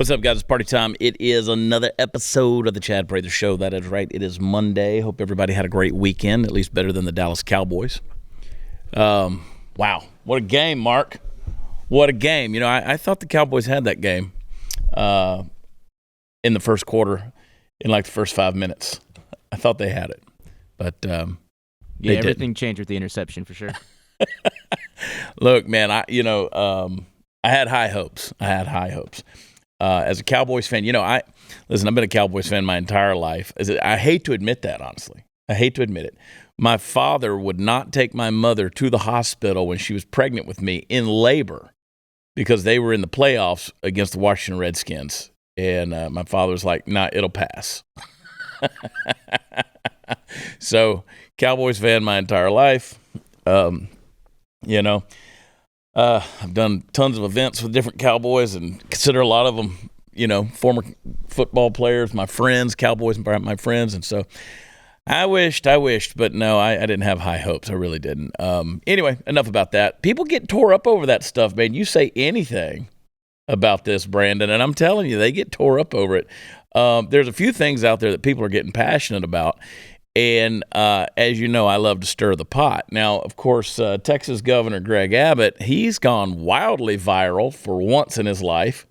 What's up, guys? It's party time. It is another episode of the Chad Prather Show. That is right. It is Monday. Hope everybody had a great weekend, at least better than the Dallas Cowboys. Wow. What a game, Mark. What a game. You know, I thought the Cowboys had that game in the first quarter, in like the first 5 minutes. I thought they had it. But yeah, everything changed with the interception for sure. Look, man, I had high hopes. As a Cowboys fan, I've been a Cowboys fan my entire life. I hate to admit that, honestly. I hate to admit it. My father would not take my mother to the hospital when she was pregnant with me in labor because they were in the playoffs against the Washington Redskins. And my father was like, nah, it'll pass. So, Cowboys fan my entire life. I've done tons of events with different Cowboys and consider a lot of them, former football players, my friends, Cowboys, my friends. And so I wished, but no, I didn't have high hopes. I really didn't. Anyway, enough about that. People get tore up over that stuff, man. You say anything about this, Brandon, and I'm telling you, they get tore up over it. There's a few things out there that people are getting passionate about. And as you know, I love to stir the pot. Now, of course, Texas Governor Greg Abbott, he's gone wildly viral for once in his life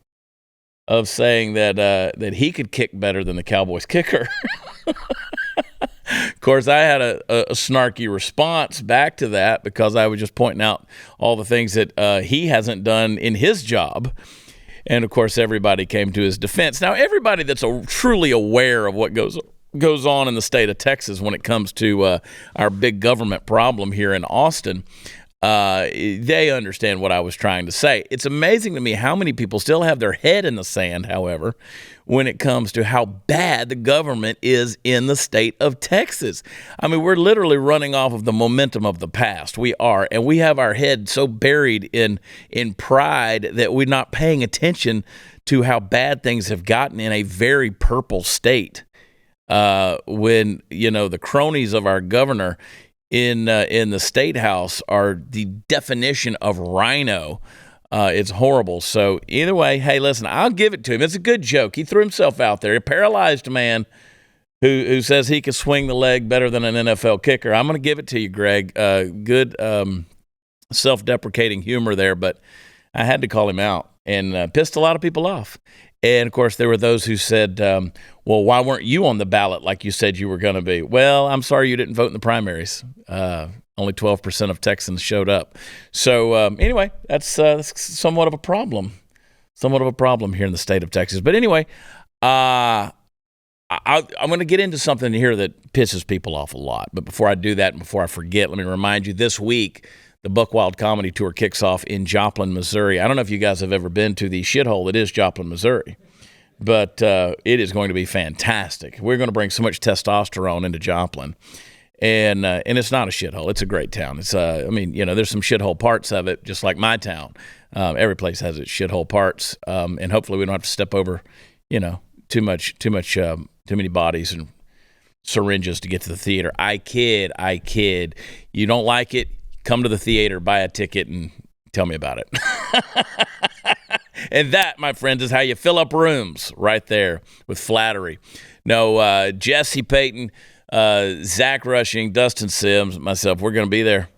of saying that he could kick better than the Cowboys kicker. Of course, I had a snarky response back to that because I was just pointing out all the things that he hasn't done in his job. And, of course, everybody came to his defense. Now, everybody that's truly aware of what goes on in the state of Texas when it comes to our big government problem here in Austin, they understand what I was trying to say. It's amazing to me how many people still have their head in the sand, however, when it comes to how bad the government is in the state of Texas. I mean, we're literally running off of the momentum of the past. We are, and we have our head so buried in pride that we're not paying attention to how bad things have gotten in a very purple state. When the cronies of our governor in the state house are the definition of rhino, it's horrible. So either way, hey, listen, I'll give it to him. It's a good joke. He threw himself out there, a paralyzed man who says he can swing the leg better than an NFL kicker. I'm going to give it to you, Greg. Good self-deprecating humor there, but I had to call him out and pissed a lot of people off. And, of course, there were those who said, well, why weren't you on the ballot like you said you were going to be? Well, I'm sorry you didn't vote in the primaries. Only 12% of Texans showed up. So, anyway, that's somewhat of a problem. Somewhat of a problem here in the state of Texas. But anyway, I'm going to get into something here that pisses people off a lot. But before I do that and before I forget, let me remind you, this week, the Buck Wild Comedy Tour kicks off in Joplin, Missouri. I don't know if you guys have ever been to the shithole that is Joplin, Missouri, but it is going to be fantastic. We're going to bring so much testosterone into Joplin, and it's not a shithole. It's a great town. It's there's some shithole parts of it, just like my town. Every place has its shithole parts, and hopefully we don't have to step over, too many bodies and syringes to get to the theater. I kid. You don't like it? Come to the theater, buy a ticket, and tell me about it. And that, my friends, is how you fill up rooms right there with flattery. No, Jesse Payton, Zach Rushing, Dustin Sims, myself, we're going to be there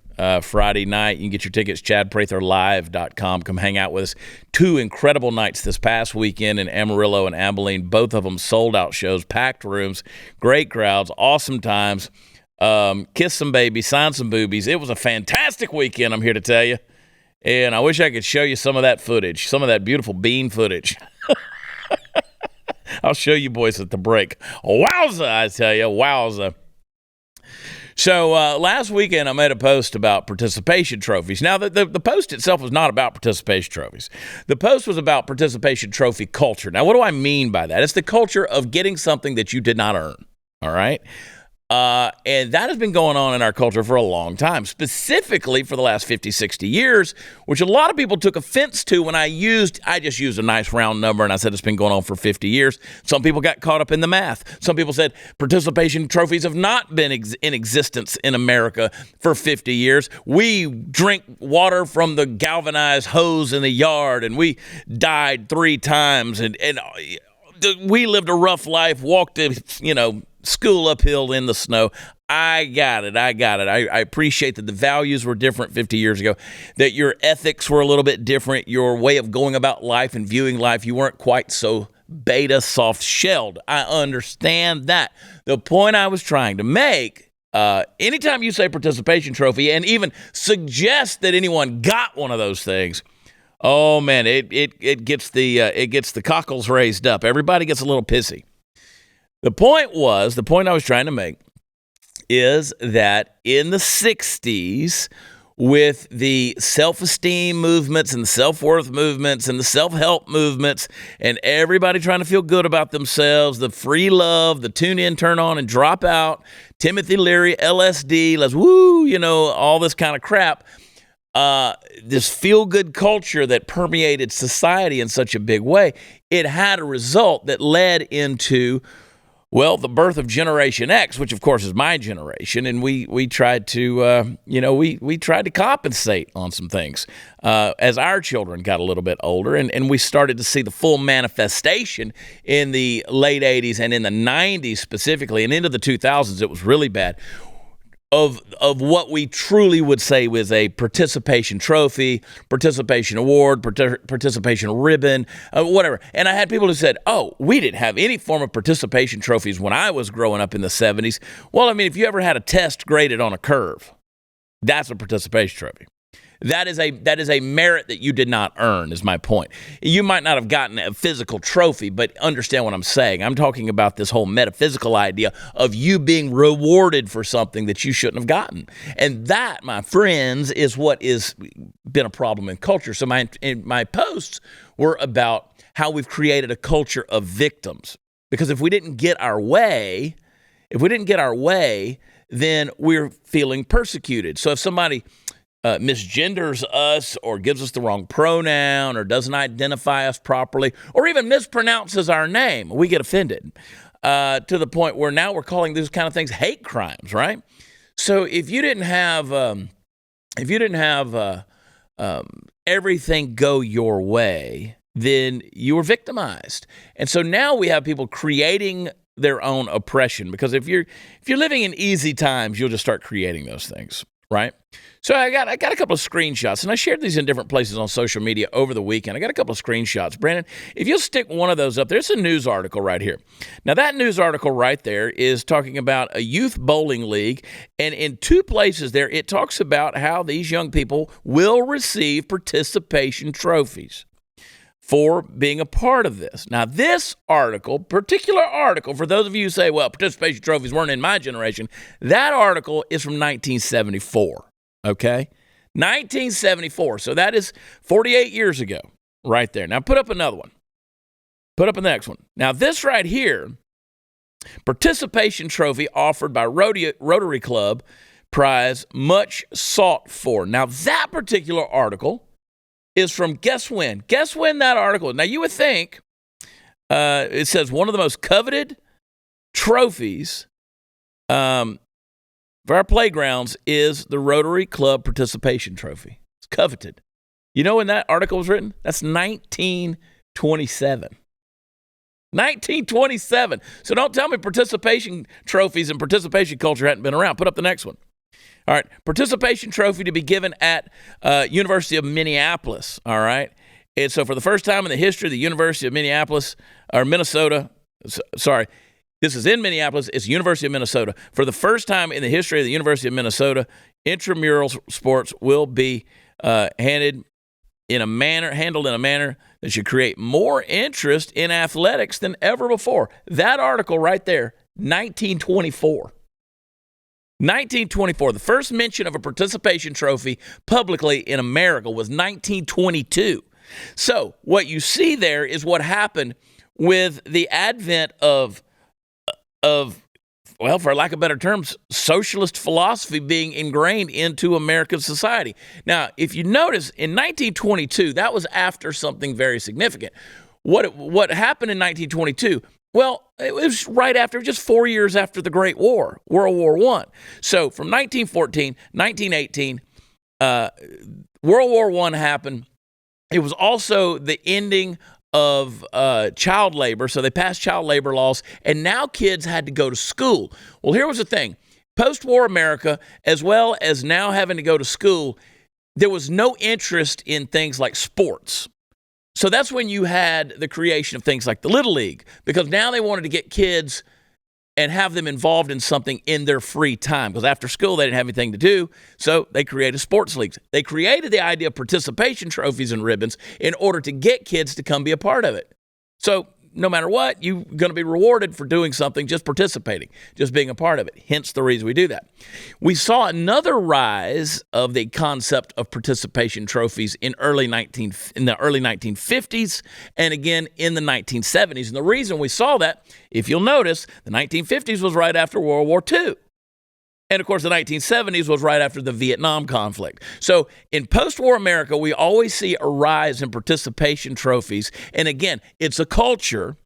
Friday night. You can get your tickets, chadpratherlive.com. Come hang out with us. 2 incredible nights this past weekend in Amarillo and Abilene. Both of them sold-out shows, packed rooms, great crowds, awesome times. Kiss some babies, sign some boobies. It was a fantastic weekend, I'm here to tell you. And I wish I could show you some of that footage, some of that beautiful bean footage. I'll show you boys at the break. Wowza, I tell you, wowza. So last weekend I made a post about participation trophies. Now, the post itself was not about participation trophies. The post was about participation trophy culture. Now, what do I mean by that? It's the culture of getting something that you did not earn, all right? And that has been going on in our culture for a long time, specifically for the last 50, 60 years, which a lot of people took offense to when I just used a nice round number and I said it's been going on for 50 years. Some people got caught up in the math. Some people said participation trophies have not been in existence in America for 50 years. We drink water from the galvanized hose in the yard and we died 3 times and we lived a rough life, walked school uphill in the snow. I got it. I appreciate that the values were different 50 years ago, that your ethics were a little bit different, your way of going about life and viewing life, you weren't quite so beta soft-shelled. I understand that. The point I was trying to make, anytime you say participation trophy and even suggest that anyone got one of those things, oh man, it gets the cockles raised up. Everybody gets a little pissy. The point I was trying to make is that in the 60s, with the self-esteem movements and the self-worth movements and the self-help movements and everybody trying to feel good about themselves, the free love, the tune in, turn on, and drop out, Timothy Leary, LSD, let's woo, all this kind of crap, this feel-good culture that permeated society in such a big way, it had a result that led into the birth of Generation X, which of course is my generation, and we tried to, we tried to compensate on some things as our children got a little bit older, and we started to see the full manifestation in the late 80s and in the 90s specifically, and into the 2000s, it was really bad. Of what we truly would say was a participation trophy, participation award, participation ribbon, whatever. And I had people who said, we didn't have any form of participation trophies when I was growing up in the 70s. Well, I mean, if you ever had a test graded on a curve, that's a participation trophy. That is a merit that you did not earn, is my point. You might not have gotten a physical trophy, but understand what I'm saying. I'm talking about this whole metaphysical idea of you being rewarded for something that you shouldn't have gotten. And that, my friends, is what has been a problem in culture. So my posts were about how we've created a culture of victims. Because if we didn't get our way, then we're feeling persecuted. So if somebody misgenders us or gives us the wrong pronoun or doesn't identify us properly or even mispronounces our name, we get offended to the point where now we're calling these kind of things hate crimes, right? So if you didn't have everything go your way, then you were victimized. And so now we have people creating their own oppression, because if you're living in easy times, you'll just start creating those things. Right? So I got a couple of screenshots, and I shared these in different places on social media over the weekend. I got a couple of screenshots. Brandon, if you'll stick one of those up, there's a news article right here. Now, that news article right there is talking about a youth bowling league, and in 2 places there, it talks about how these young people will receive participation trophies for being a part of this. Now, this particular article, for those of you who say, well, participation trophies weren't in my generation, that article is from 1974, okay? 1974, so that is 48 years ago right there. Now, put up another one. Put up the next one. Now, this right here, participation trophy offered by Rotary Club prize, much sought for. Now, that particular article is from guess when? Guess when that article? Now, you would think it says one of the most coveted trophies for our playgrounds is the Rotary Club Participation Trophy. It's coveted. You know when that article was written? That's 1927. 1927. So don't tell me participation trophies and participation culture hadn't been around. Put up the next one. All right, participation trophy to be given at University of Minneapolis, all right? And so for the first time in the history of the University of Minneapolis, or Minnesota, sorry, this is in Minneapolis, it's University of Minnesota. For the first time in the history of the University of Minnesota, intramural sports will be handled in a manner that should create more interest in athletics than ever before. That article right there, 1924. 1924, the first mention of a participation trophy publicly in America was 1922. So what you see there is what happened with the advent of well, for lack of better terms, socialist philosophy being ingrained into American society. Now, if you notice, in 1922, that was after something very significant. What happened in 1922? Well, it was right after, just 4 years after the Great War, World War I. So from 1914, 1918, World War I happened. It was also the ending of child labor. So they passed child labor laws, and now kids had to go to school. Well, here was the thing. Post-war America, as well as now having to go to school, there was no interest in things like sports. So that's when you had the creation of things like the Little League, because now they wanted to get kids and have them involved in something in their free time, because after school they didn't have anything to do, so they created sports leagues. They created the idea of participation trophies and ribbons in order to get kids to come be a part of it. So no matter what, you're going to be rewarded for doing something, just participating, just being a part of it. Hence the reason we do that. We saw another rise of the concept of participation trophies in the early 1950s and again in the 1970s. And the reason we saw that, if you'll notice, the 1950s was right after World War II. And, of course, the 1970s was right after the Vietnam conflict. So in post-war America, we always see a rise in participation trophies. And, again, it's a culture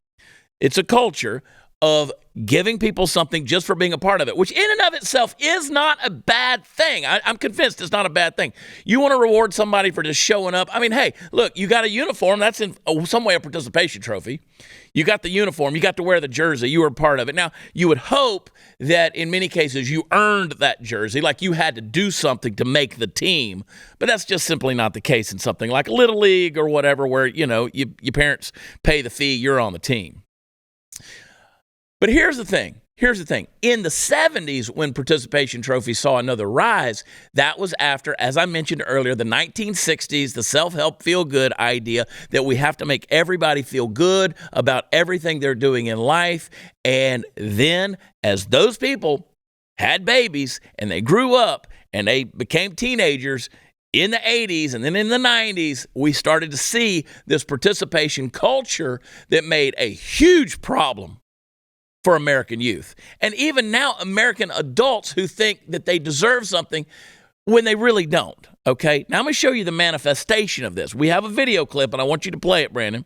of giving people something just for being a part of it, which in and of itself is not a bad thing. I'm convinced it's not a bad thing. You want to reward somebody for just showing up. I mean, hey, look, you got a uniform. That's in some way a participation trophy. You got the uniform. You got to wear the jersey. You were a part of it. Now, you would hope that in many cases you earned that jersey, like you had to do something to make the team. But that's just simply not the case in something like Little League or whatever, where, your parents pay the fee, you're on the team. But here's the thing. In the 70s, when participation trophies saw another rise, that was after, as I mentioned earlier, the 1960s, the self-help feel-good idea that we have to make everybody feel good about everything they're doing in life. And then as those people had babies and they grew up and they became teenagers in the 80s and then in the 90s, we started to see this participation culture that made a huge problem for American youth. And even now, American adults who think that they deserve something when they really don't. Okay? Now I'm going to show you the manifestation of this. We have a video clip, and I want you to play it, Brandon.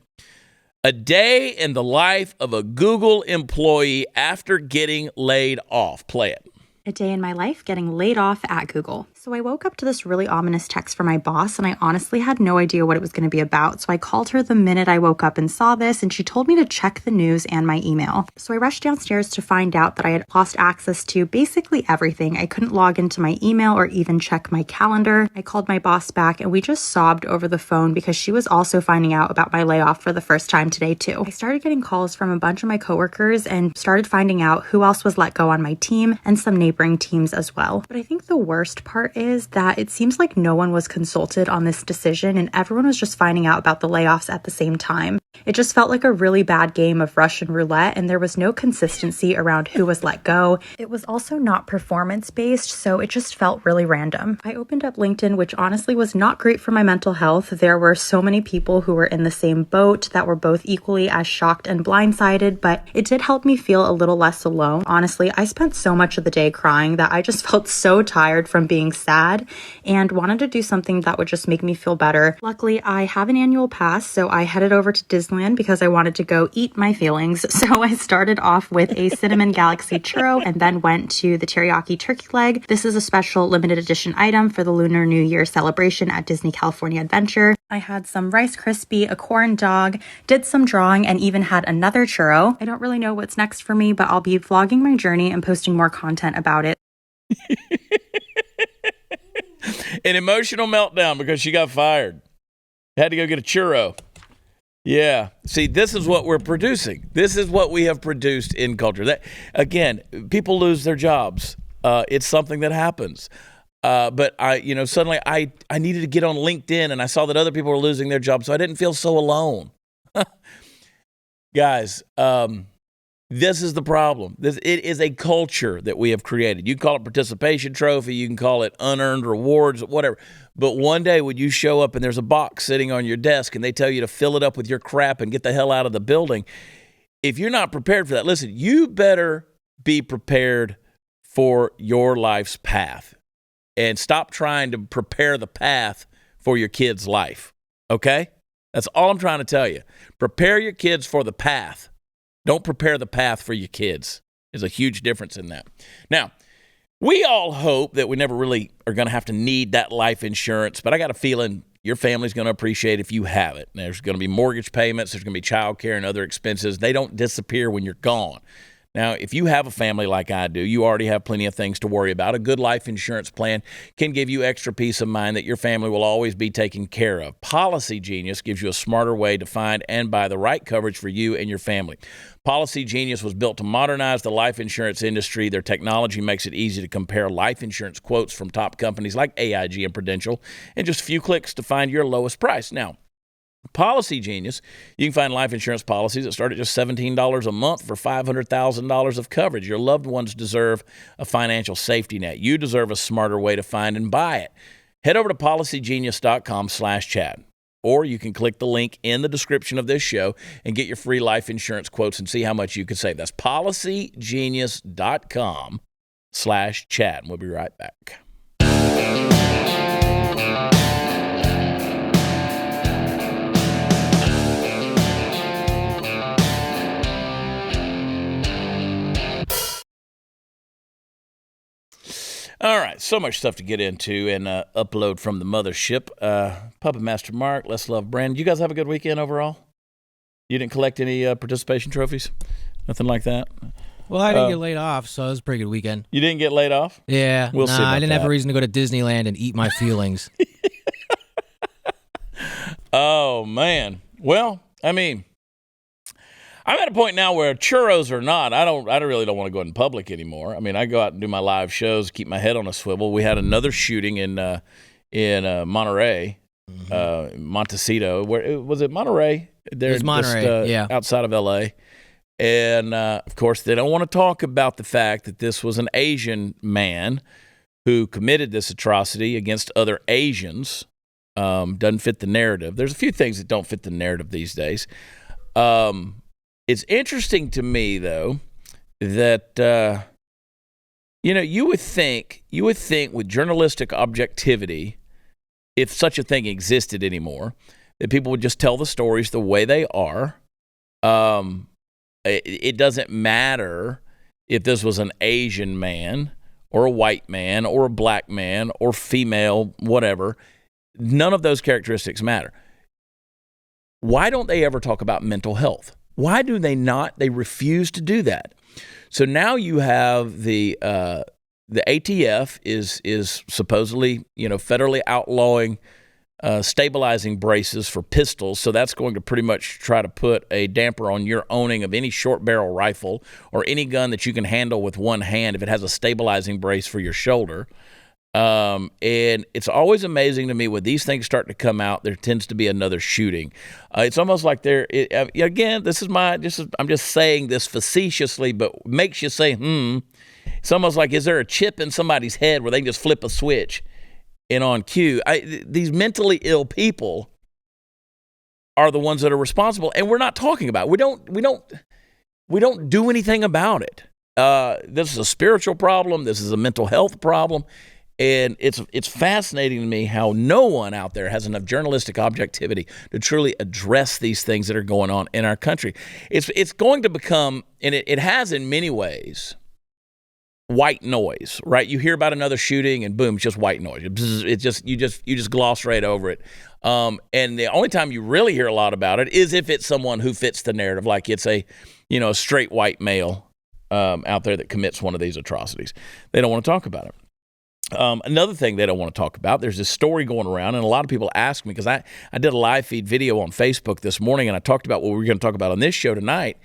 A day in the life of a Google employee after getting laid off. Play it. A day in my life getting laid off at Google. So I woke up to this really ominous text from my boss, and I honestly had no idea what it was going to be about. So I called her the minute I woke up and saw this, and she told me to check the news and my email. So I rushed downstairs to find out that I had lost access to basically everything. I couldn't log into my email or even check my calendar. I called my boss back, and we just sobbed over the phone because she was also finding out about my layoff for the first time today too. I started getting calls from a bunch of my coworkers and started finding out who else was let go on my team and some neighboring teams as well. But I think the worst part is that it seems like no one was consulted on this decision and everyone was just finding out about the layoffs at the same time. It just felt like a really bad game of Russian roulette, and there was no consistency around who was let go. It was also not performance-based, so it just felt really random. I opened up LinkedIn, which honestly was not great for my mental health. There were so many people who were in the same boat that were both equally as shocked and blindsided, but it did help me feel a little less alone. Honestly, I spent so much of the day crying that I just felt so tired from being sad and wanted to do something that would just make me feel better. Luckily, I have an annual pass, so I headed over to Disneyland because I wanted to go eat my feelings. So I started off with a cinnamon galaxy churro and then went to the teriyaki turkey leg. This is a special limited edition item for the Lunar New Year celebration at Disney California Adventure. I had some Rice Krispie, a corn dog, did some drawing, and even had another churro. I don't really know what's next for me, but I'll be vlogging my journey and posting more content about it. An emotional meltdown because she got fired. Had to go get a churro. Yeah. See, this is what we're producing. This is what we have produced in culture. That, again, people lose their jobs. It's something that happens. But suddenly I needed to get on LinkedIn and I saw that other people were losing their jobs, so I didn't feel so alone. Guys, this is the problem. It is a culture that we have created. You can call it participation trophy. You can call it unearned rewards, whatever. But one day when you show up and there's a box sitting on your desk and they tell you to fill it up with your crap and get the hell out of the building, if you're not prepared for that, listen, you better be prepared for your life's path. And stop trying to prepare the path for your kid's life, okay? That's all I'm trying to tell you. Prepare your kids for the path. Don't prepare the path for your kids. There's a huge difference in that. Now, we all hope that we never really are going to have to need that life insurance, but I got a feeling your family's going to appreciate if you have it. There's going to be mortgage payments. There's going to be child care and other expenses. They don't disappear when you're gone. Now, if you have a family like I do, you already have plenty of things to worry about. A good life insurance plan can give you extra peace of mind that your family will always be taken care of. Policy Genius gives you a smarter way to find and buy the right coverage for you and your family. Policy Genius was built to modernize the life insurance industry. Their technology makes it easy to compare life insurance quotes from top companies like AIG and Prudential in just a few clicks to find your lowest price. Now, Policy Genius, you can find life insurance policies that start at just $17 a month for $500,000 of coverage. Your loved ones deserve a financial safety net. You deserve a smarter way to find and buy it. Head over to policygenius.com/Chad, or you can click the link in the description of this show and get your free life insurance quotes and see how much you can save. That's policygenius.com/Chad. We'll be right back. All right, so much stuff to get into and upload from the mothership. Puppet Master Mark, Let's Love Brandon. You guys have a good weekend overall? You didn't collect any participation trophies? Nothing like that? Well, I didn't get laid off, so it was a pretty good weekend. You didn't get laid off? Yeah. We'll see about I didn't that. have a reason to go to Disneyland and eat my feelings. Oh, man. Well, I mean, I'm at a point now where churros or not, I really don't want to go out in public anymore. I mean, I go out and do my live shows, keep my head on a swivel. We had another shooting in Monterey, Montecito. Where was it? Monterey. It was Monterey, yeah, outside of L.A. And of course, they don't want to talk about the fact that this was an Asian man who committed this atrocity against other Asians. Doesn't fit the narrative. There's a few things that don't fit the narrative these days. It's interesting to me, though, that, you would think with journalistic objectivity, if such a thing existed anymore, that people would just tell the stories the way they are. It doesn't matter if this was an Asian man or a white man or a black man or female, whatever. None of those characteristics matter. Why don't they ever talk about mental health? Why do they not? They refuse to do that. So now you have the ATF is supposedly, federally outlawing stabilizing braces for pistols. So that's going to pretty much try to put a damper on your owning of any short barrel rifle or any gun that you can handle with one hand if it has a stabilizing brace for your shoulder. And it's always amazing to me when these things start to come out, there tends to be another shooting. It's almost like again, I'm just saying this facetiously, but makes you say, It's almost like, is there a chip in somebody's head where they can just flip a switch and on cue? These mentally ill people are the ones that are responsible, and we're not talking about it. We don't do anything about it. This is a spiritual problem. This is a mental health problem. And it's fascinating to me how no one out there has enough journalistic objectivity to truly address these things that are going on in our country. It's going to become, and it has in many ways, white noise, right? You hear about another shooting and boom, it's just white noise. You just gloss right over it. And the only time you really hear a lot about it is if it's someone who fits the narrative, like it's a straight white male out there that commits one of these atrocities. They don't want to talk about it. Another thing they don't want to talk about, there's this story going around, and a lot of people ask me, because I did a live feed video on Facebook this morning, and I talked about what we were going to talk about on this show tonight.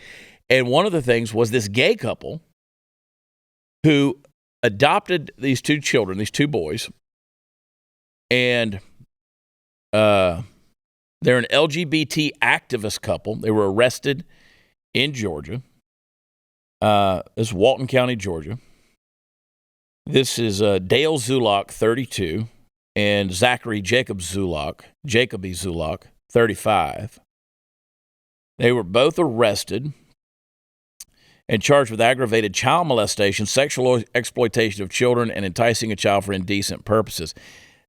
And one of the things was this gay couple who adopted these two children, these two boys, and they're an LGBT activist couple. They were arrested in Georgia. This is Walton County, Georgia. This is Dale Zulak, 32, and Zachary Jacoby Zulak, 35. They were both arrested, and charged with aggravated child molestation, sexual exploitation of children, and enticing a child for indecent purposes.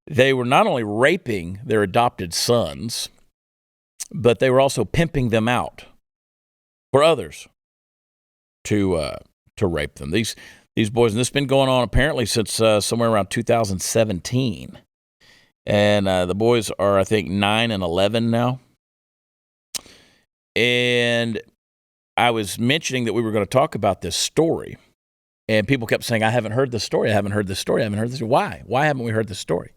They were not only raping their adopted sons, but they were also pimping them out for others to rape them. These boys, and this has been going on apparently since somewhere around 2017. And the boys are, I think, 9 and 11 now. And I was mentioning that we were going to talk about this story, and people kept saying, I haven't heard this story. I haven't heard this story. I haven't heard this. Why? Why haven't we heard this story?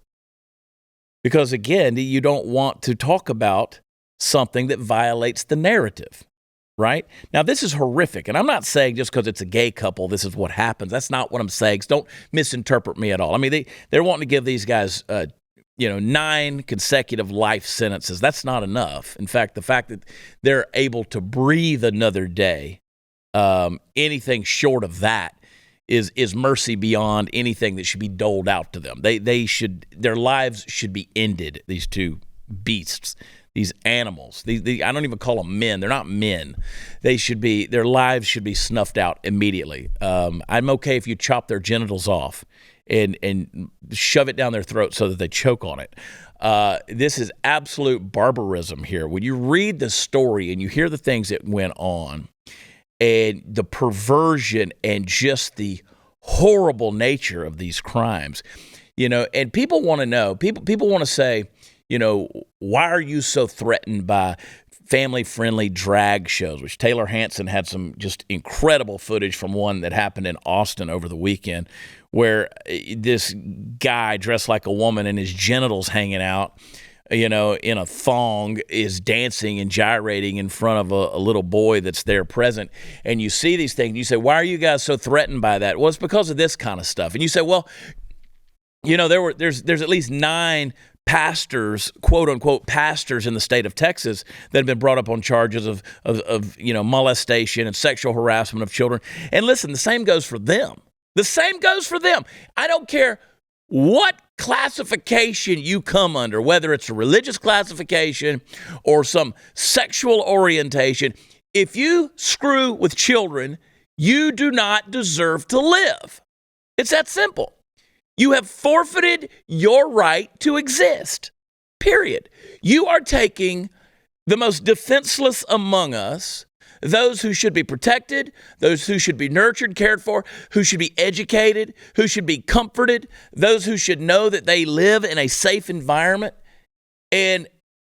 Because, again, you don't want to talk about something that violates the narrative, right? Now, this is horrific, and I'm not saying just because it's a gay couple, this is what happens. That's not what I'm saying. Don't misinterpret me at all. I mean, they're wanting to give these guys 9 consecutive life sentences. That's not enough. In fact, the fact that they're able to breathe another day, anything short of that is mercy beyond anything that should be doled out to them. Their lives should be ended. These two beasts, these animals. I don't even call them men. They're not men. Their lives should be snuffed out immediately. I'm okay if you chop their genitals off and shove it down their throat so that they choke on it. This is absolute barbarism here. When you read the story and you hear the things that went on and the perversion and just the horrible nature of these crimes, and people want to know, people want to say, why are you so threatened by family-friendly drag shows, which Taylor Hanson had some just incredible footage from one that happened in Austin over the weekend, where this guy dressed like a woman and his genitals hanging out, in a thong, is dancing and gyrating in front of a little boy that's there present. And you see these things, and you say, why are you guys so threatened by that? Well, it's because of this kind of stuff. And you say, well, there's at least 9 pastors, quote unquote pastors in the state of Texas that have been brought up on charges of molestation and sexual harassment of children. And listen, the same goes for them. The same goes for them. I don't care what classification you come under, whether it's a religious classification or some sexual orientation. If you screw with children, you do not deserve to live. It's that simple. You have forfeited your right to exist, period. You are taking the most defenseless among us, those who should be protected, those who should be nurtured, cared for, who should be educated, who should be comforted, those who should know that they live in a safe environment. And,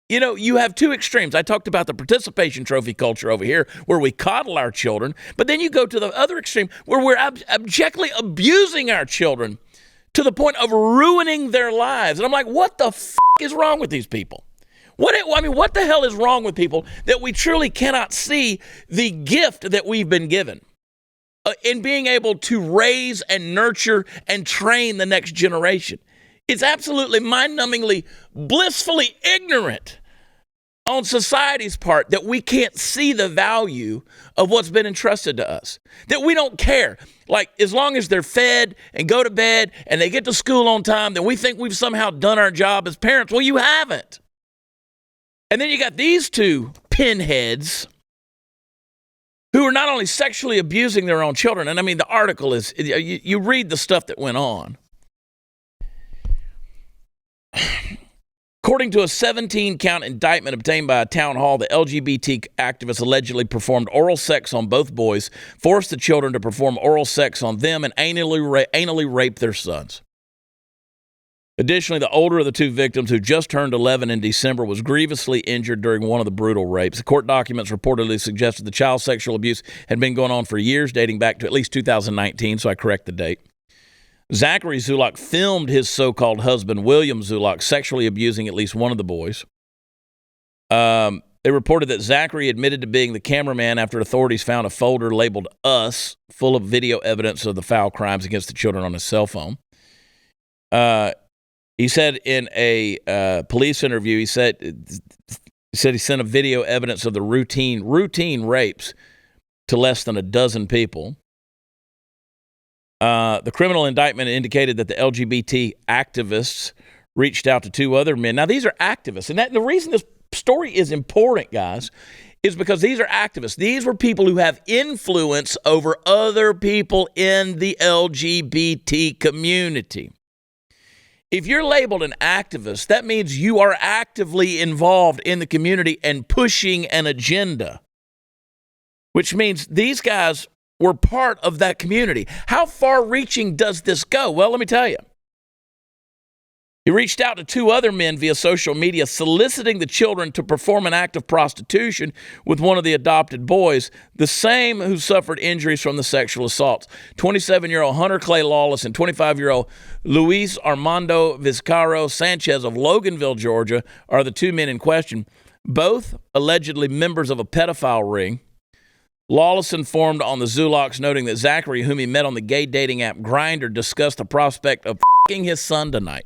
you have 2 extremes. I talked about the participation trophy culture over here where we coddle our children, but then you go to the other extreme where we're abjectly abusing our children to the point of ruining their lives. And I'm like, what the f*** is wrong with these people? What the hell is wrong with people that we truly cannot see the gift that we've been given in being able to raise and nurture and train the next generation? It's absolutely mind-numbingly, blissfully ignorant on society's part that we can't see the value of what's been entrusted to us, that we don't care. Like, as long as they're fed and go to bed and they get to school on time, then we think we've somehow done our job as parents. Well, you haven't. And then you got these 2 pinheads who are not only sexually abusing their own children, and I mean, the article is, you read the stuff that went on. According to a 17-count indictment obtained by a town hall, the LGBT activists allegedly performed oral sex on both boys, forced the children to perform oral sex on them, and anally raped their sons. Additionally, the older of the 2 victims, who just turned 11 in December, was grievously injured during one of the brutal rapes. The court documents reportedly suggested the child sexual abuse had been going on for years, dating back to at least 2019, so I correct the date. Zachary Zulak filmed his so-called husband, William Zulak, sexually abusing at least one of the boys. They reported that Zachary admitted to being the cameraman after authorities found a folder labeled "Us" full of video evidence of the foul crimes against the children on his cell phone. He said in a police interview, he said he sent a video evidence of the routine rapes to less than a dozen people. The criminal indictment indicated that the LGBT activists reached out to 2 other men. Now, these are activists. And the reason this story is important, guys, is because these are activists. These were people who have influence over other people in the LGBT community. If you're labeled an activist, that means you are actively involved in the community and pushing an agenda, which means these guys were part of that community. How far-reaching does this go? Well, let me tell you. He reached out to 2 other men via social media, soliciting the children to perform an act of prostitution with one of the adopted boys, the same who suffered injuries from the sexual assaults. 27-year-old Hunter Clay Lawless and 25-year-old Luis Armando Vizcarro Sanchez of Loganville, Georgia, are the 2 men in question, both allegedly members of a pedophile ring. Lawless informed on the Zulocks, noting that Zachary, whom he met on the gay dating app Grindr, discussed the prospect of f***ing his son tonight.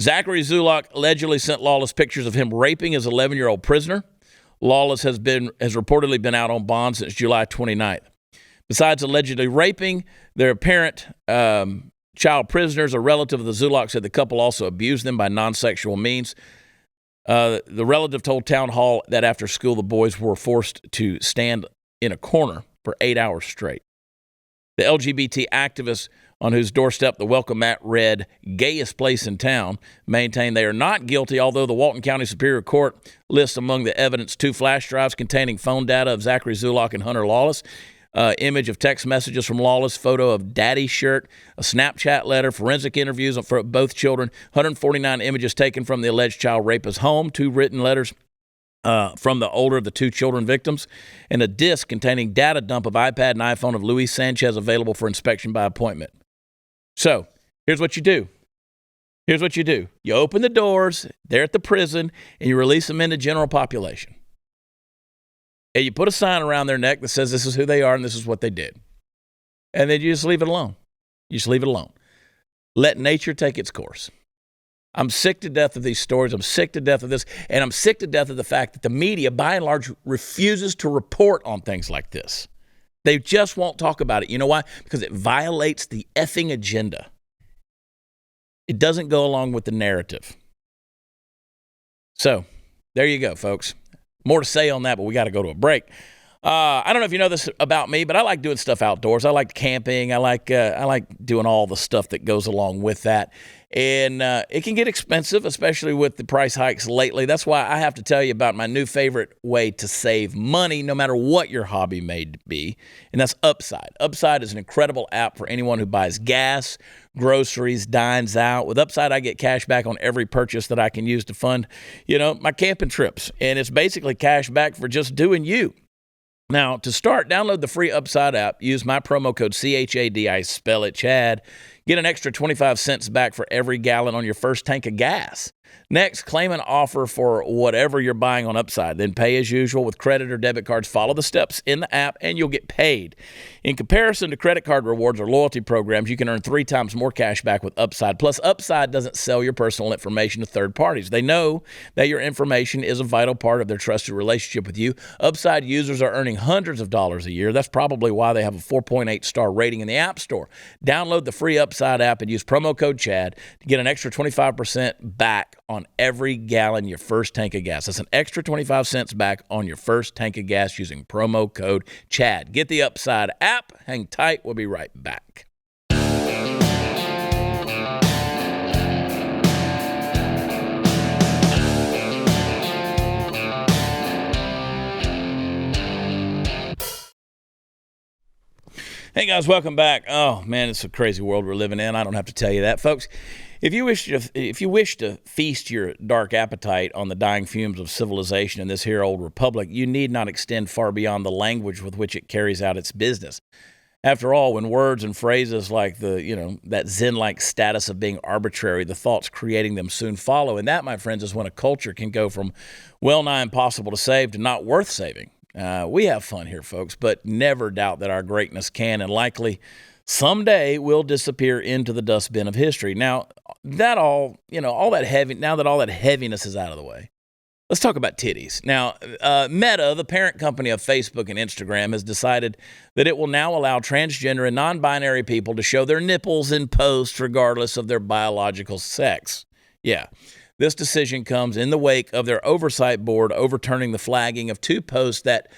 Zachary Zulock allegedly sent Lawless pictures of him raping his 11-year-old prisoner. Lawless has reportedly been out on bond since July 29th. Besides allegedly raping their apparent child prisoners, a relative of the Zulocks said the couple also abused them by non-sexual means. The relative told Town Hall that after school, the boys were forced to stand in a corner for 8 hours straight. The LGBT activists on whose doorstep the welcome mat read "gayest place in town" maintain they are not guilty, although the Walton County Superior Court lists among the evidence 2 flash drives containing phone data of Zachary Zulock and Hunter Lawless, image of text messages from Lawless, photo of daddy shirt, a Snapchat letter, forensic interviews for both children, 149 images taken from the alleged child rapist's home, 2 written letters from the older of the 2 children victims, and a disc containing data dump of iPad and iPhone of Luis Sanchez available for inspection by appointment. So here's what you do. You open the doors, they're at the prison, and you release them into general population. And you put a sign around their neck that says this is who they are and this is what they did. And then you just leave it alone. Let nature take its course. I'm sick to death of these stories. I'm sick to death of this. And I'm sick to death of the fact that the media, by and large, refuses to report on things like this. They just won't talk about it. You know why? Because it violates the effing agenda. It doesn't go along with the narrative. So, there you go, folks. More to say on that, but we got to go to a break. I don't know if you know this about me, but I like doing stuff outdoors. I like camping. I like doing all the stuff that goes along with that. And it can get expensive, especially with the price hikes lately. That's why I have to tell you about my new favorite way to save money, no matter what your hobby may be, and that's Upside. Upside is an incredible app for anyone who buys gas, groceries, dines out. With Upside, I get cash back on every purchase that I can use to fund, my camping trips. And it's basically cash back for just doing you. Now, to start, download the free Upside app. Use my promo code CHAD. I spell it Chad. Get an extra 25 cents back for every gallon on your first tank of gas. Next, claim an offer for whatever you're buying on Upside. Then pay as usual with credit or debit cards. Follow the steps in the app, and you'll get paid. In comparison to credit card rewards or loyalty programs, you can earn 3 times more cash back with Upside. Plus, Upside doesn't sell your personal information to third parties. They know that your information is a vital part of their trusted relationship with you. Upside users are earning hundreds of dollars a year. That's probably why they have a 4.8 star rating in the App Store. Download the free Upside app and use promo code CHAD to get an extra 25% back on every gallon your first tank of gas. That's an extra 25 cents back on your first tank of gas using promo code CHAD. Get the Upside app. Hang tight. We'll be right back. Hey guys, welcome back. Oh man, it's a crazy world we're living in. I don't have to tell you that, folks. If you wish to feast your dark appetite on the dying fumes of civilization in this here old republic, you need not extend far beyond the language with which it carries out its business. After all, when words and phrases like that Zen-like status of being arbitrary, the thoughts creating them soon follow. And that, my friends, is when a culture can go from well-nigh impossible to save to not worth saving. We have fun here, folks, but never doubt that our greatness can and likely someday will disappear into the dustbin of history. Now, that all that heaviness is out of the way, let's talk about titties. Now, Meta, the parent company of Facebook and Instagram, has decided that it will now allow transgender and non-binary people to show their nipples in posts regardless of their biological sex. Yeah. This decision comes in the wake of their oversight board overturning the flagging of 2 posts that,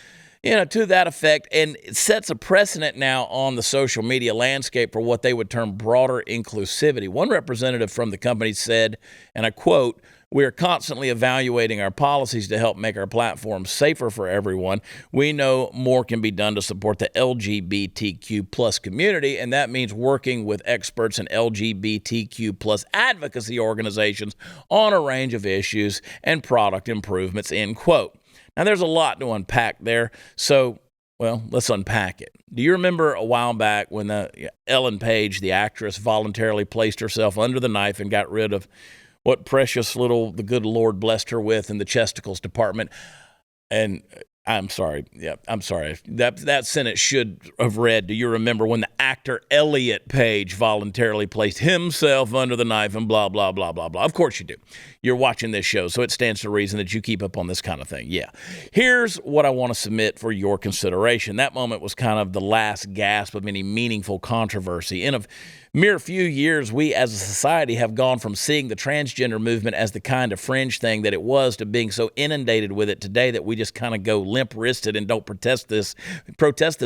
to that effect, and it sets a precedent now on the social media landscape for what they would term broader inclusivity. One representative from the company said, and I quote, "We are constantly evaluating our policies to help make our platform safer for everyone. We know more can be done to support the LGBTQ plus community, and that means working with experts in LGBTQ plus advocacy organizations on a range of issues and product improvements," end quote. Now, there's a lot to unpack there, so, well, let's unpack it. Do you remember a while back when Ellen Page, the actress, voluntarily placed herself under the knife and got rid of what precious little the good Lord blessed her with in the chesticles department? And I'm sorry. Yeah, I'm sorry. That sentence should have read, do you remember when the actor Elliot Page voluntarily placed himself under the knife and blah, blah, blah, blah, blah. Of course you do. You're watching this show, so it stands to reason that you keep up on this kind of thing. Yeah. Here's what I want to submit for your consideration. That moment was kind of the last gasp of any meaningful controversy. In a mere few years, we as a society have gone from seeing the transgender movement as the kind of fringe thing that it was to being so inundated with it today that we just kind of go limp-wristed and don't protest this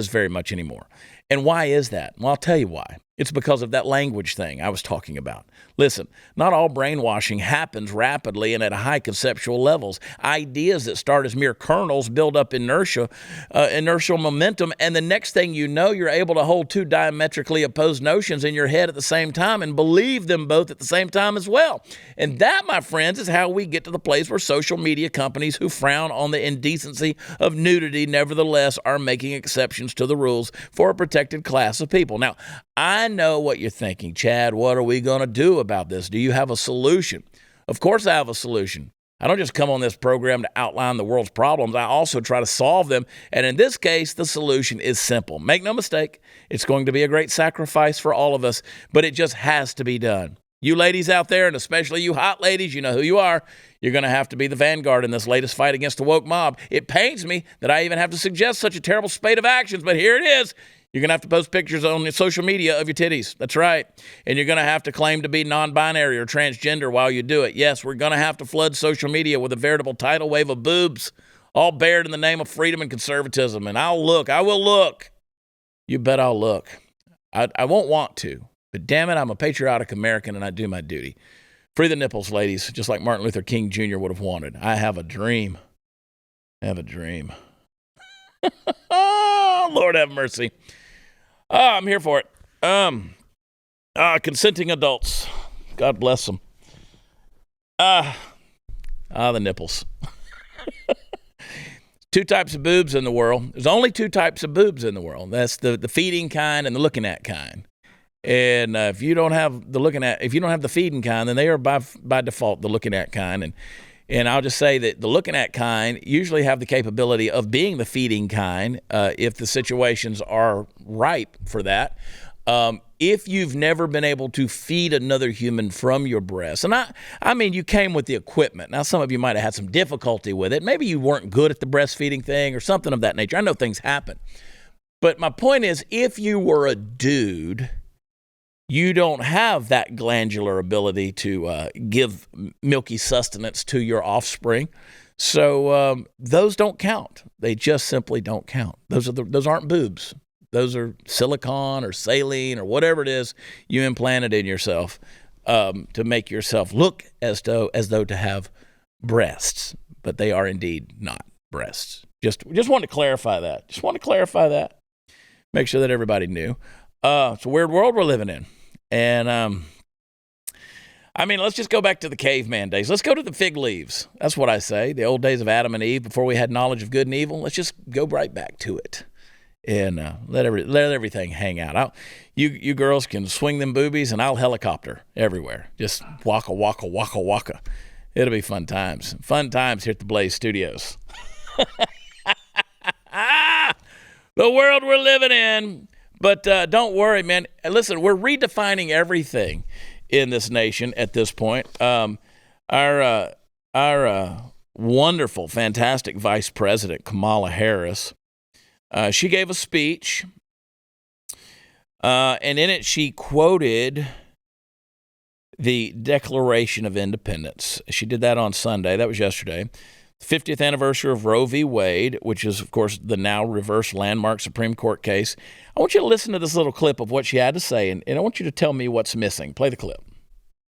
very much anymore. And why is that? Well, I'll tell you why. It's because of that language thing I was talking about. Listen, not all brainwashing happens rapidly and at high conceptual levels. Ideas that start as mere kernels build up inertial momentum, and the next thing you know, you're able to hold 2 diametrically opposed notions in your head at the same time and believe them both at the same time as well. And that, my friends, is how we get to the place where social media companies who frown on the indecency of nudity nevertheless are making exceptions to the rules for a protected class of people. Now, I know what you're thinking. Chad, what are we going to do about this? Do you have a solution? Of course I have a solution. I don't just come on this program to outline the world's problems. I also try to solve them. And in this case, the solution is simple. Make no mistake, it's going to be a great sacrifice for all of us, but it just has to be done. You ladies out there, and especially you hot ladies, you know who you are. You're going to have to be the vanguard in this latest fight against the woke mob. It pains me that I even have to suggest such a terrible spate of actions, but here it is. You're going to have to post pictures on your social media of your titties. That's right. And you're going to have to claim to be non-binary or transgender while you do it. Yes, we're going to have to flood social media with a veritable tidal wave of boobs, all bared in the name of freedom and conservatism. And I will look. You bet I'll look. I won't want to, but damn it, I'm a patriotic American and I do my duty. Free the nipples, ladies, just like Martin Luther King Jr. would have wanted. I have a dream. Oh, Lord have mercy. I'm here for it. Consenting adults. God bless them. The nipples. 2 types of boobs in the world. There's only 2 types of boobs in the world. That's the feeding kind and the looking at kind. And if you don't have the feeding kind, then they are by default the looking at kind. And I'll just say that the looking at kind usually have the capability of being the feeding kind if the situations are ripe for that. If you've never been able to feed another human from your breast, and I mean, you came with the equipment. Now, some of you might have had some difficulty with it. Maybe you weren't good at the breastfeeding thing or something of that nature. I know things happen. But my point is, if you were a dude, you don't have that glandular ability to give milky sustenance to your offspring. So those don't count. They just simply don't count. Those aren't boobs. Those are silicone or saline or whatever it is you implanted in yourself to make yourself look as though to have breasts. But they are indeed not breasts. Just want to clarify that. Make sure that everybody knew. It's a weird world we're living in. And, I mean, let's just go back to the caveman days. Let's go to the fig leaves. That's what I say. The old days of Adam and Eve before we had knowledge of good and evil. Let's just go right back to it and let everything hang out. You girls can swing them boobies and I'll helicopter everywhere. Just waka, waka, waka, waka. It'll be fun times. Fun times here at the Blaze Studios. The world we're living in. But don't worry, man. Listen, we're redefining everything in this nation at this point. Our wonderful, fantastic Vice President, Kamala Harris, she gave a speech, and in it she quoted the Declaration of Independence. She did that on Sunday. That was yesterday. 50th anniversary of Roe v. Wade, which is, of course, the now reversed landmark Supreme Court case. I want you to listen to this little clip of what she had to say, and I want you to tell me what's missing. Play the clip.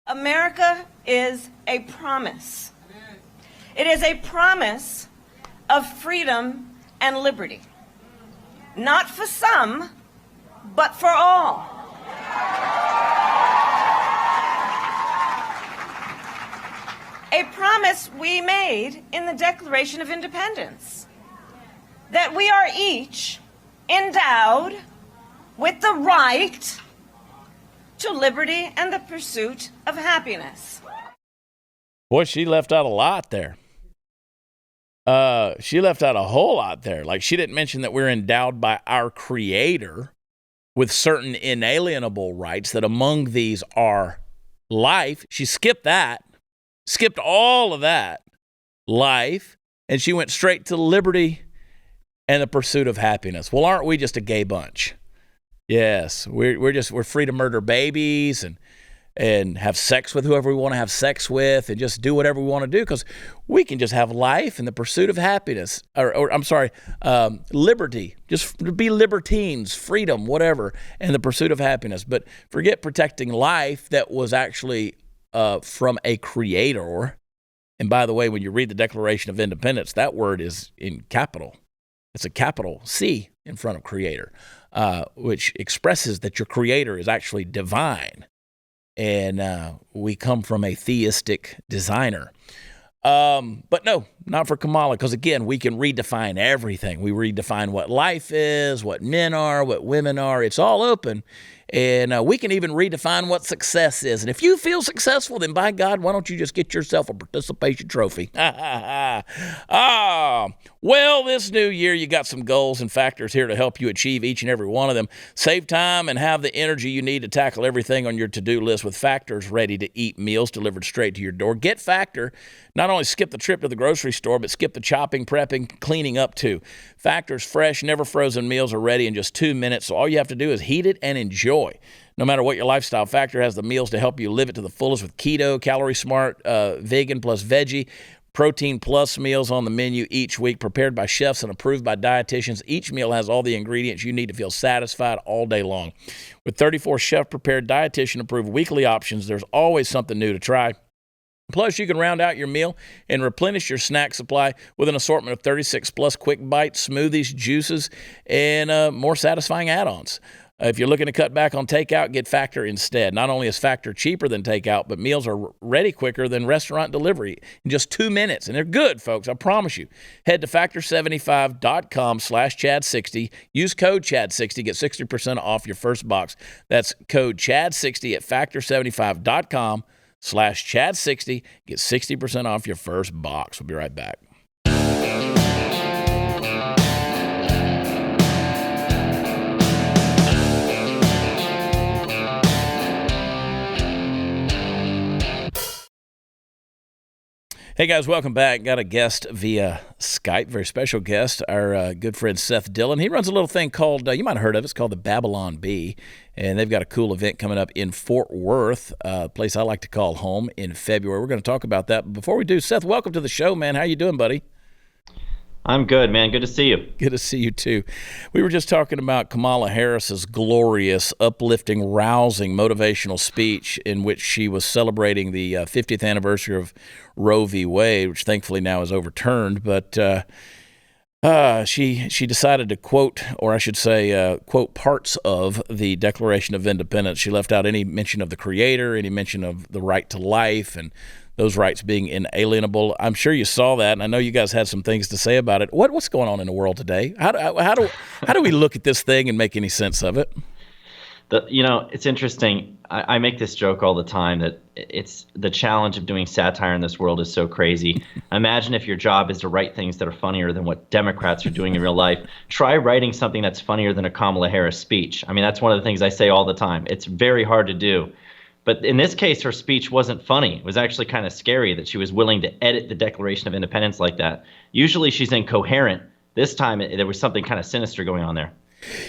America is a promise. It is a promise of freedom and liberty. Not for some, but for all. A promise we made in the Declaration of Independence, that we are each endowed with the right to liberty and the pursuit of happiness. Boy, she left out a lot there. She left out a whole lot there. Like, she didn't mention that we're endowed by our Creator with certain inalienable rights, that among these are life. She skipped that. Skipped all of that, life, and she went straight to liberty and the pursuit of happiness. Well, aren't we just a gay bunch? Yes, we're free to murder babies and have sex with whoever we want to have sex with and just do whatever we want to do, because we can just have life and the pursuit of happiness, liberty, just be libertines, freedom, whatever, and the pursuit of happiness. But forget protecting life that was actually from a creator. And by the way, when you read the Declaration of Independence, that word is in capital. It's a capital C in front of creator, which expresses that your creator is actually divine. And we come from a theistic designer. But no, not for Kamala, because again, we can redefine everything. We redefine what life is, what men are, what women are. It's all open. And we can even redefine what success is. And if you feel successful, then by God, why don't you just get yourself a participation trophy? Well, this new year, you got some goals and factors here to help you achieve each and every one of them. Save time and have the energy you need to tackle everything on your to-do list with Factor's ready-to-eat meals delivered straight to your door. Get Factor. Not only skip the trip to the grocery store, but skip the chopping, prepping, cleaning up too. Factor's fresh, never frozen meals are ready in just 2 minutes, so all you have to do is heat it and enjoy. No matter what your lifestyle, Factor has the meals to help you live it to the fullest with keto, calorie smart, vegan plus veggie, protein plus meals on the menu each week, prepared by chefs and approved by dietitians. Each meal has all the ingredients you need to feel satisfied all day long. With 34 chef-prepared, dietitian-approved weekly options, there's always something new to try. Plus, you can round out your meal and replenish your snack supply with an assortment of 36 plus quick bites, smoothies, juices, and more satisfying add-ons. If you're looking to cut back on takeout, get Factor instead. Not only is Factor cheaper than takeout, but meals are ready quicker than restaurant delivery in just 2 minutes. And they're good, folks, I promise you. Head to factor75.com/Chad60. Use code Chad60. Get 60% off your first box. That's code Chad60 at factor75.com/Chad60. Get 60% off your first box. We'll be right back. Hey guys, welcome back. Got a guest via Skype, very special guest, our good friend Seth Dillon. He runs a little thing called, you might have heard of it, it's called the Babylon Bee, and they've got a cool event coming up in Fort Worth, a place I like to call home, in February. We're going to talk about that. But before we do, Seth, welcome to the show, man. How you doing, buddy? I'm good, man. Good to see you. Good to see you, too. We were just talking about Kamala Harris's glorious, uplifting, rousing, motivational speech in which she was celebrating the 50th anniversary of Roe v. Wade, which thankfully now is overturned. But she decided to quote, or I should say, quote parts of the Declaration of Independence. She left out any mention of the Creator, any mention of the right to life, and those rights being inalienable. I'm sure you saw that, and I know you guys had some things to say about it. What's going on in the world today? How do we look at this thing and make any sense of it? It's interesting. I make this joke all the time that it's the challenge of doing satire in this world is so crazy. Imagine if your job is to write things that are funnier than what Democrats are doing in real life. Try writing something that's funnier than a Kamala Harris speech. I mean, that's one of the things I say all the time. It's very hard to do. But in this case, her speech wasn't funny. It was actually kind of scary that she was willing to edit the Declaration of Independence like that. Usually she's incoherent. This time there was something kind of sinister going on there.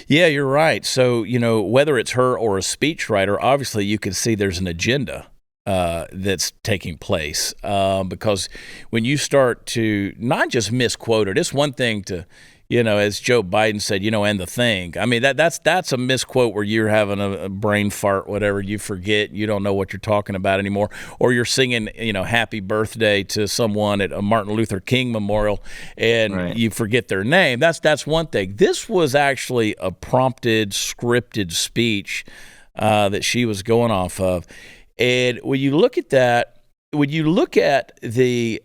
Yeah, you're right. So, whether it's her or a speechwriter, obviously you can see there's an agenda. that's taking place, because when you start to not just misquote it, it's one thing to, as Joe Biden said, and the thing. I mean, that's a misquote where you're having a brain fart, whatever. You forget, you don't know what you're talking about anymore, or you're singing, happy birthday to someone at a Martin Luther King memorial, and you forget their name. That's one thing. This was actually a prompted, scripted speech that she was going off of, and when you look at that, when you look at the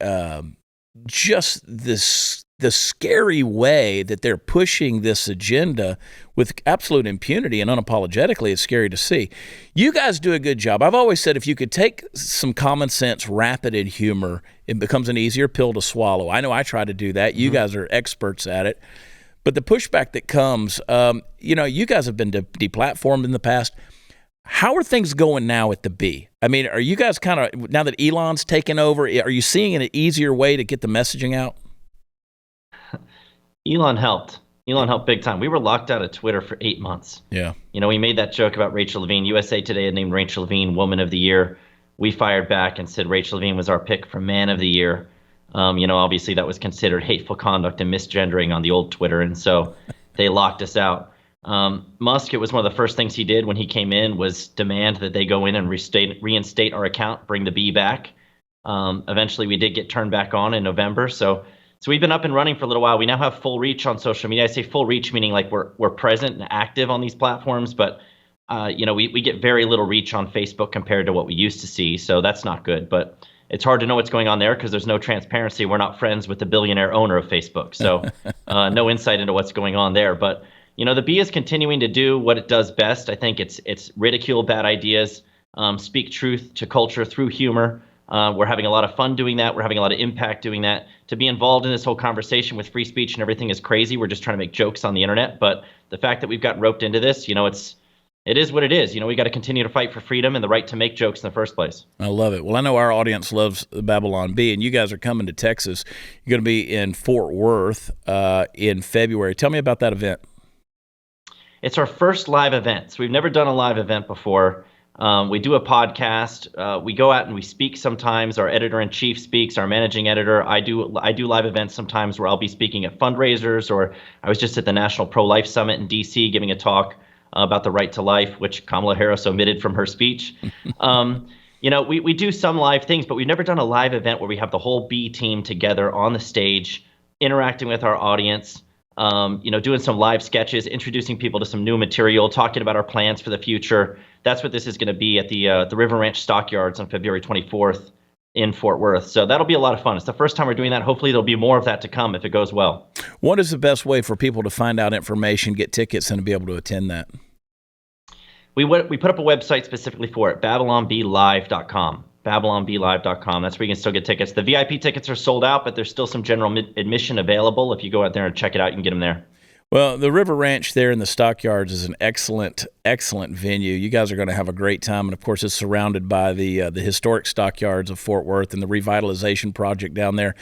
just this. The scary way that they're pushing this agenda with absolute impunity and unapologetically, it's scary to see. You guys do a good job. I've always said if you could take some common sense, wrap it in humor, it becomes an easier pill to swallow. I know I try to do that. You guys are experts at it. But the pushback that comes, you guys have been deplatformed in the past. How are things going now at the B? I mean, are you guys kind of, now that Elon's taken over, are you seeing an easier way to get the messaging out? Elon helped big time. We were locked out of Twitter for 8 months. Yeah. We made that joke about Rachel Levine. USA Today had named Rachel Levine Woman of the Year. We fired back and said Rachel Levine was our pick for Man of the Year. Obviously that was considered hateful conduct and misgendering on the old Twitter, and so they locked us out. Musk, it was one of the first things he did when he came in was demand that they go in and reinstate our account, bring the B back. Eventually we did get turned back on in November, so we've been up and running for a little while. We now have full reach on social media. I say full reach meaning like we're present and active on these platforms, but we get very little reach on Facebook compared to what we used to see. So that's not good. But it's hard to know what's going on there because there's no transparency. We're not friends with the billionaire owner of Facebook, so no insight into what's going on there. But the B is continuing to do what it does best. I think it's ridicule bad ideas, speak truth to culture through humor. We're having a lot of fun doing that. We're having a lot of impact doing that. To be involved in this whole conversation with free speech and everything is crazy. We're just trying to make jokes on the internet. But the fact that we've gotten roped into this, it is what it is. We got to continue to fight for freedom and the right to make jokes in the first place. I love it. Well, I know our audience loves the Babylon Bee, and you guys are coming to Texas. You're going to be in Fort Worth in February. Tell me about that event. It's our first live event. So we've never done a live event before. We do a podcast. We go out and we speak sometimes. Our editor-in-chief speaks, our managing editor. I do live events sometimes where I'll be speaking at fundraisers, or I was just at the National Pro-Life Summit in D.C. giving a talk about the right to life, which Kamala Harris omitted from her speech. We do some live things, but we've never done a live event where we have the whole B team together on the stage, interacting with our audience, doing some live sketches, introducing people to some new material, talking about our plans for the future. That's what this is going to be at the River Ranch Stockyards on February 24th in Fort Worth. So that'll be a lot of fun. It's the first time we're doing that. Hopefully there'll be more of that to come if it goes well. What is the best way for people to find out information, get tickets, and to be able to attend that? We put up a website specifically for it, babylonblive.com. babylonblive.com. That's where you can still get tickets. The VIP tickets are sold out, but there's still some general admission available. If you go out there and check it out, you can get them there. Well, the River Ranch there in the Stockyards is an excellent, excellent venue. You guys are going to have a great time. And, of course, it's surrounded by the historic Stockyards of Fort Worth, and the revitalization project down there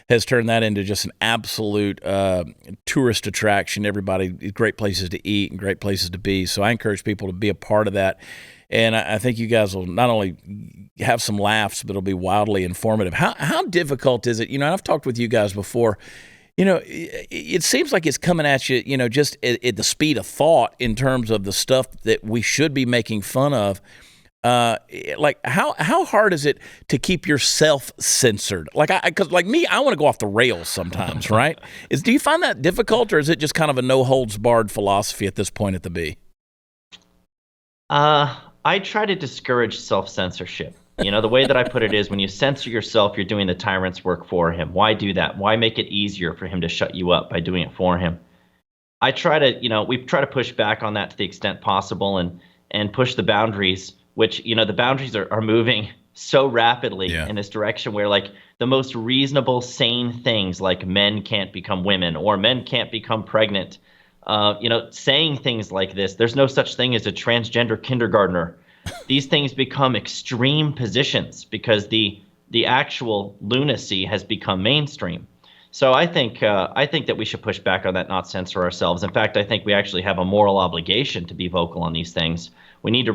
has turned that into just an absolute tourist attraction. Everybody, great places to eat and great places to be. So I encourage people to be a part of that. And I think you guys will not only have some laughs, but it'll be wildly informative. How difficult is it? I've talked with you guys before. It seems like it's coming at you, just at the speed of thought in terms of the stuff that we should be making fun of. How hard is it to keep yourself censored? Because me, I want to go off the rails sometimes, right? Do you find that difficult, or is it just kind of a no holds barred philosophy at this point at the B? I try to discourage self-censorship. The way that I put it is when you censor yourself, you're doing the tyrant's work for him. Why do that? Why make it easier for him to shut you up by doing it for him? I try to, we try to push back on that to the extent possible and push the boundaries, which, the boundaries are moving so rapidly in this direction where the most reasonable, sane things like men can't become women or men can't become pregnant, saying things like this, there's no such thing as a transgender kindergartner. These things become extreme positions because the actual lunacy has become mainstream. So I think that we should push back on that, not censor ourselves. In fact, I think we actually have a moral obligation to be vocal on these things. We need to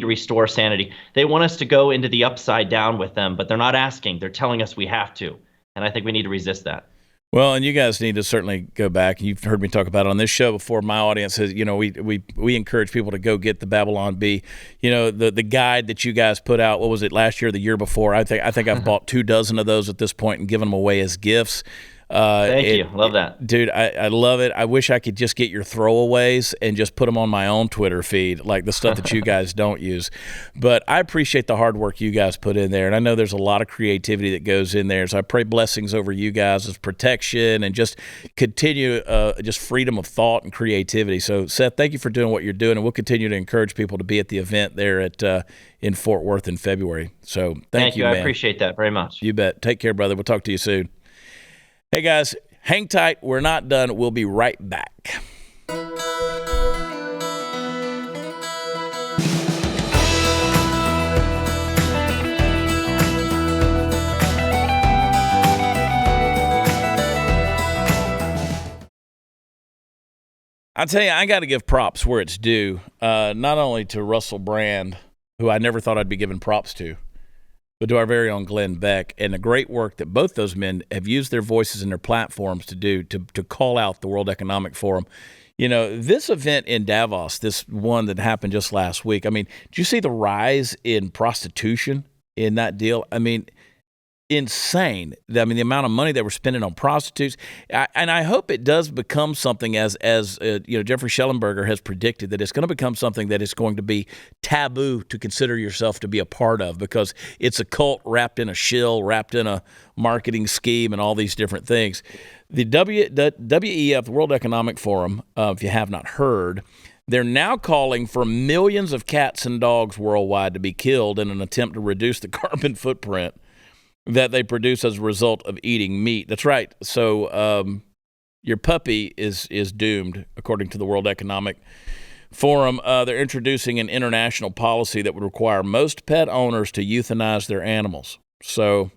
restore sanity. They want us to go into the upside down with them, but they're not asking. They're telling us we have to. And I think we need to resist that. Well, and you guys need to certainly go back. You've heard me talk about it on this show before. My audience has, we encourage people to go get the Babylon Bee. The guide that you guys put out. What was it, last year or the year before? I think I've bought 24 of those at this point and given them away as gifts. Thank you. Love that. Dude, I love it. I wish I could just get your throwaways and just put them on my own Twitter feed, like the stuff that you guys don't use. But I appreciate the hard work you guys put in there. And I know there's a lot of creativity that goes in there. So I pray blessings over you guys as protection and just continue just freedom of thought and creativity. So, Seth, thank you for doing what you're doing. And we'll continue to encourage people to be at the event there in Fort Worth in February. So thank you, man. I appreciate that very much. You bet. Take care, brother. We'll talk to you soon. Hey, guys, hang tight. We're not done. We'll be right back. I tell you, I got to give props where it's due, not only to Russell Brand, who I never thought I'd be giving props to, but to our very own Glenn Beck, and the great work that both those men have used their voices and their platforms to do to call out the World Economic Forum. This event in Davos, this one that happened just last week, I mean, did you see the rise in prostitution in that deal? I mean, insane. I mean, the amount of money they were spending on prostitutes. And I hope it does become something as Jeffrey Schellenberger has predicted, that it's going to become something that is going to be taboo to consider yourself to be a part of, because it's a cult wrapped in a shill, wrapped in a marketing scheme and all these different things. The WEF, the World Economic Forum, if you have not heard, they're now calling for millions of cats and dogs worldwide to be killed in an attempt to reduce the carbon footprint that they produce as a result of eating meat. That's right. So your puppy is doomed, according to the World Economic Forum. They're introducing an international policy that would require most pet owners to euthanize their animals. So,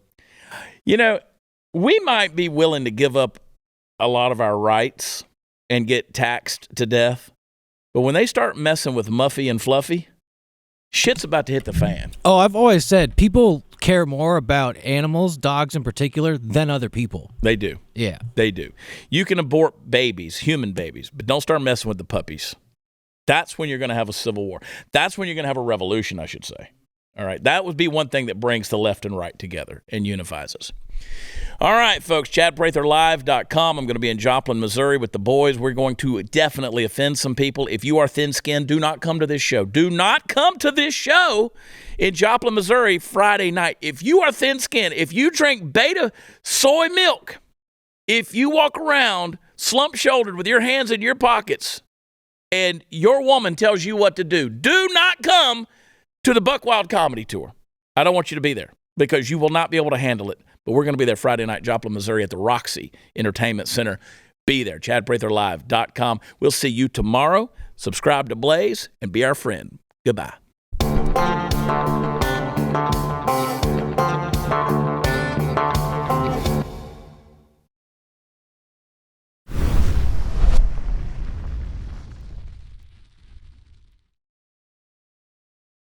we might be willing to give up a lot of our rights and get taxed to death, but when they start messing with Muffy and Fluffy, shit's about to hit the fan. Oh, I've always said people care more about animals, dogs in particular, than other people. They do. Yeah. They do. You can abort babies, human babies, but don't start messing with the puppies. That's when you're going to have a civil war. That's when you're going to have a revolution, I should say. All right. That would be one thing that brings the left and right together and unifies us. All right, folks, ChadPratherLive.com. I'm going to be in Joplin, Missouri with the boys. We're going to definitely offend some people. If you are thin-skinned, do not come to this show. Do not come to this show in Joplin, Missouri, Friday night. If you are thin-skinned, if you drink beta soy milk, if you walk around slump-shouldered with your hands in your pockets and your woman tells you what to do, do not come to the Buck Wild Comedy Tour. I don't want you to be there because you will not be able to handle it. But we're going to be there Friday night, Joplin, Missouri at the Roxy Entertainment Center. Be there, ChadPratherLive.com. We'll see you tomorrow. Subscribe to Blaze and be our friend. Goodbye.